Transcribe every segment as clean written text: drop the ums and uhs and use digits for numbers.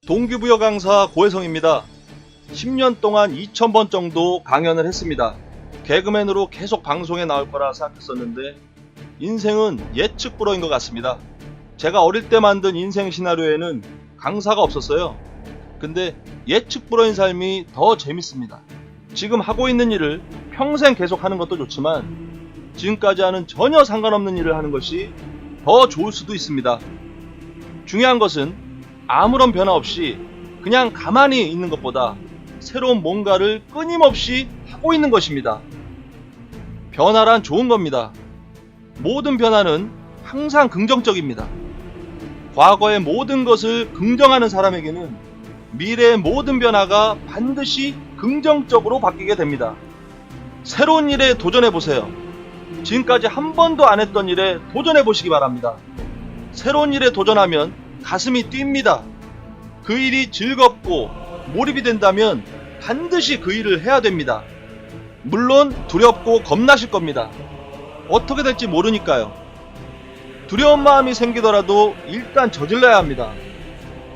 동기부여 강사 고혜성입니다. 10년 동안 2000번 정도 강연을 했습니다. 개그맨으로 계속 방송에 나올 거라 생각했었는데 인생은 예측 불허인 것 같습니다. 제가 어릴 때 만든 인생 시나리오에는 강사가 없었어요. 근데 예측 불허인 삶이 더 재밌습니다. 지금 하고 있는 일을 평생 계속 하는 것도 좋지만 지금까지 하는 전혀 상관없는 일을 하는 것이 더 좋을 수도 있습니다. 중요한 것은 아무런 변화 없이 그냥 가만히 있는 것보다 새로운 뭔가를 끊임없이 하고 있는 것입니다. 변화란 좋은 겁니다. 모든 변화는 항상 긍정적입니다. 과거의 모든 것을 긍정하는 사람에게는 미래의 모든 변화가 반드시 긍정적으로 바뀌게 됩니다. 새로운 일에 도전해보세요. 지금까지 한 번도 안 했던 일에 도전해보시기 바랍니다. 새로운 일에 도전하면 가슴이 뜁니다. 그 일이 즐겁고 몰입이 된다면 반드시 그 일을 해야 됩니다. 물론 두렵고 겁나실 겁니다. 어떻게 될지 모르니까요. 두려운 마음이 생기더라도 일단 저질러야 합니다.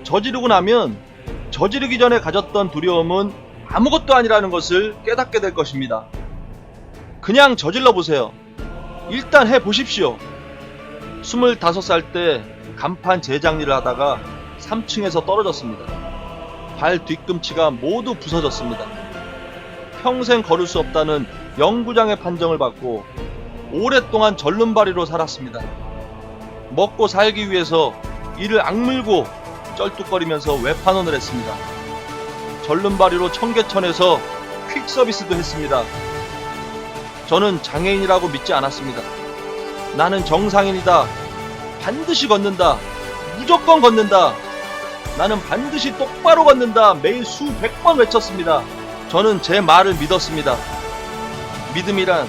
저지르고 나면 저지르기 전에 가졌던 두려움은 아무것도 아니라는 것을 깨닫게 될 것입니다. 그냥 저질러 보세요. 일단 해보십시오. 25살 때 간판 재정리를 하다가 3층에서 떨어졌습니다. 발 뒤꿈치가 모두 부서졌습니다. 평생 걸을 수 없다는 영구장애 판정을 받고 오랫동안 절름발이로 살았습니다. 먹고 살기 위해서 이를 악물고 쩔뚝거리면서 외판원을 했습니다. 절름발이로 청계천에서 퀵서비스도 했습니다. 저는 장애인이라고 믿지 않았습니다. 나는 정상인이다. 반드시 걷는다. 무조건 걷는다. 나는 반드시 똑바로 걷는다. 매일 수백 번 외쳤습니다. 저는 제 말을 믿었습니다. 믿음이란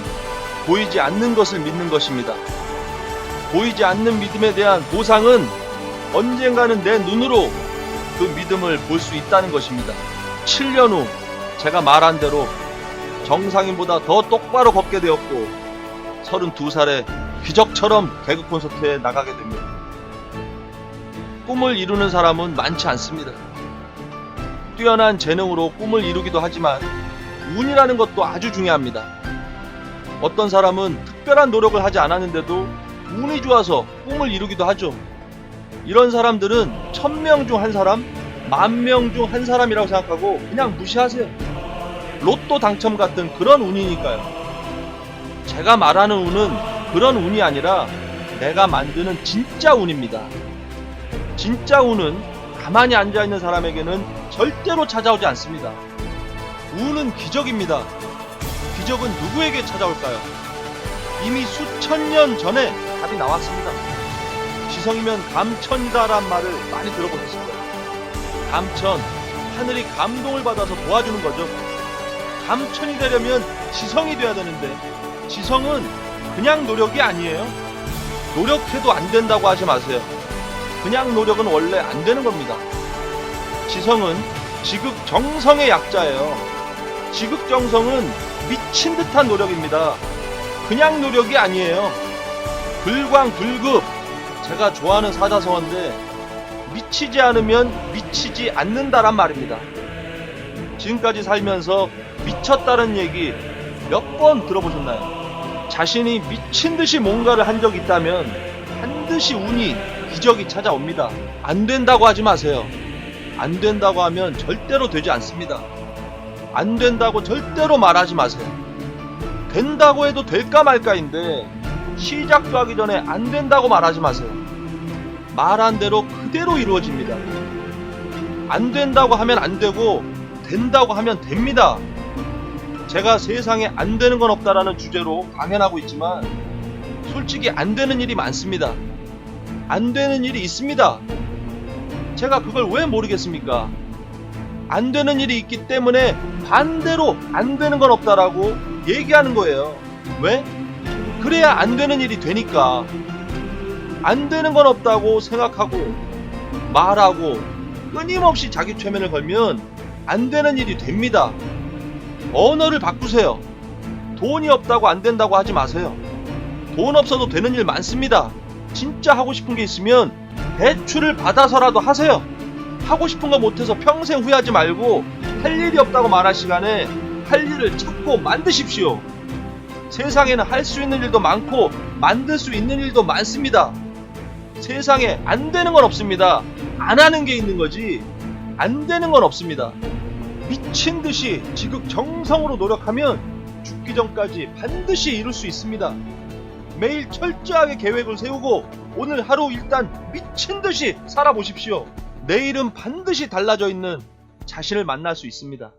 보이지 않는 것을 믿는 것입니다. 보이지 않는 믿음에 대한 보상은 언젠가는 내 눈으로 그 믿음을 볼 수 있다는 것입니다. 7년 후 제가 말한 대로 정상인보다 더 똑바로 걷게 되었고 32살에 기적처럼 개그 콘서트에 나가게 됩니다. 꿈을 이루는 사람은 많지 않습니다. 뛰어난 재능으로 꿈을 이루기도 하지만 운이라는 것도 아주 중요합니다. 어떤 사람은 특별한 노력을 하지 않았는데도 운이 좋아서 꿈을 이루기도 하죠. 이런 사람들은 1000명 중 한 사람, 10,000명 중 한 사람이라고 생각하고 그냥 무시하세요. 로또 당첨 같은 그런 운이니까요. 제가 말하는 운은 그런 운이 아니라 내가 만드는 진짜 운입니다. 진짜 운은 가만히 앉아있는 사람에게는 절대로 찾아오지 않습니다. 운은 기적입니다. 기적은 누구에게 찾아올까요? 이미 수천 년 전에 답이 나왔습니다. 지성이면 감천이다란 말을 많이 들어보셨을 거예요. 감천, 하늘이 감동을 받아서 도와주는 거죠. 감천이 되려면 지성이 돼야 되는데 지성은 그냥 노력이 아니에요. 노력해도 안 된다고 하지 마세요. 그냥 노력은 원래 안 되는 겁니다. 지성은 지극정성의 약자예요. 지극정성은 미친 듯한 노력입니다. 그냥 노력이 아니에요. 불광불급. 제가 좋아하는 사자성어인데 미치지 않으면 미치지 않는다란 말입니다. 지금까지 살면서 미쳤다는 얘기 몇 번 들어보셨나요? 자신이 미친듯이 뭔가를 한 적이 있다면 반드시 운이, 기적이 찾아옵니다. 안 된다고 하지 마세요. 안 된다고 하면 절대로 되지 않습니다. 안 된다고 절대로 말하지 마세요. 된다고 해도 될까 말까인데 시작도 하기 전에 안 된다고 말하지 마세요. 말한 대로 그대로 이루어집니다. 안 된다고 하면 안 되고 된다고 하면 됩니다. 제가 세상에 안 되는 건 없다라는 주제로 강연하고 있지만 솔직히 안 되는 일이 많습니다. 안 되는 일이 있습니다. 제가 그걸 왜 모르겠습니까? 안 되는 일이 있기 때문에 반대로 안 되는 건 없다라고 얘기하는 거예요. 왜? 그래야 안 되는 일이 되니까. 안 되는 건 없다고 생각하고 말하고 끊임없이 자기 최면을 걸면 안 되는 일이 됩니다. 언어를 바꾸세요. 돈이 없다고 안 된다고 하지 마세요. 돈 없어도 되는 일 많습니다. 진짜 하고 싶은 게 있으면 대출을 받아서라도 하세요. 하고 싶은 거 못해서 평생 후회하지 말고 할 일이 없다고 말할 시간에 할 일을 찾고 만드십시오. 세상에는 할 수 있는 일도 많고 만들 수 있는 일도 많습니다. 세상에 안 되는 건 없습니다. 안 하는 게 있는 거지 안 되는 건 없습니다. 미친 듯이 지극정성으로 노력하면 죽기 전까지 반드시 이룰 수 있습니다. 매일 철저하게 계획을 세우고 오늘 하루 일단 미친 듯이 살아보십시오. 내일은 반드시 달라져 있는 자신을 만날 수 있습니다.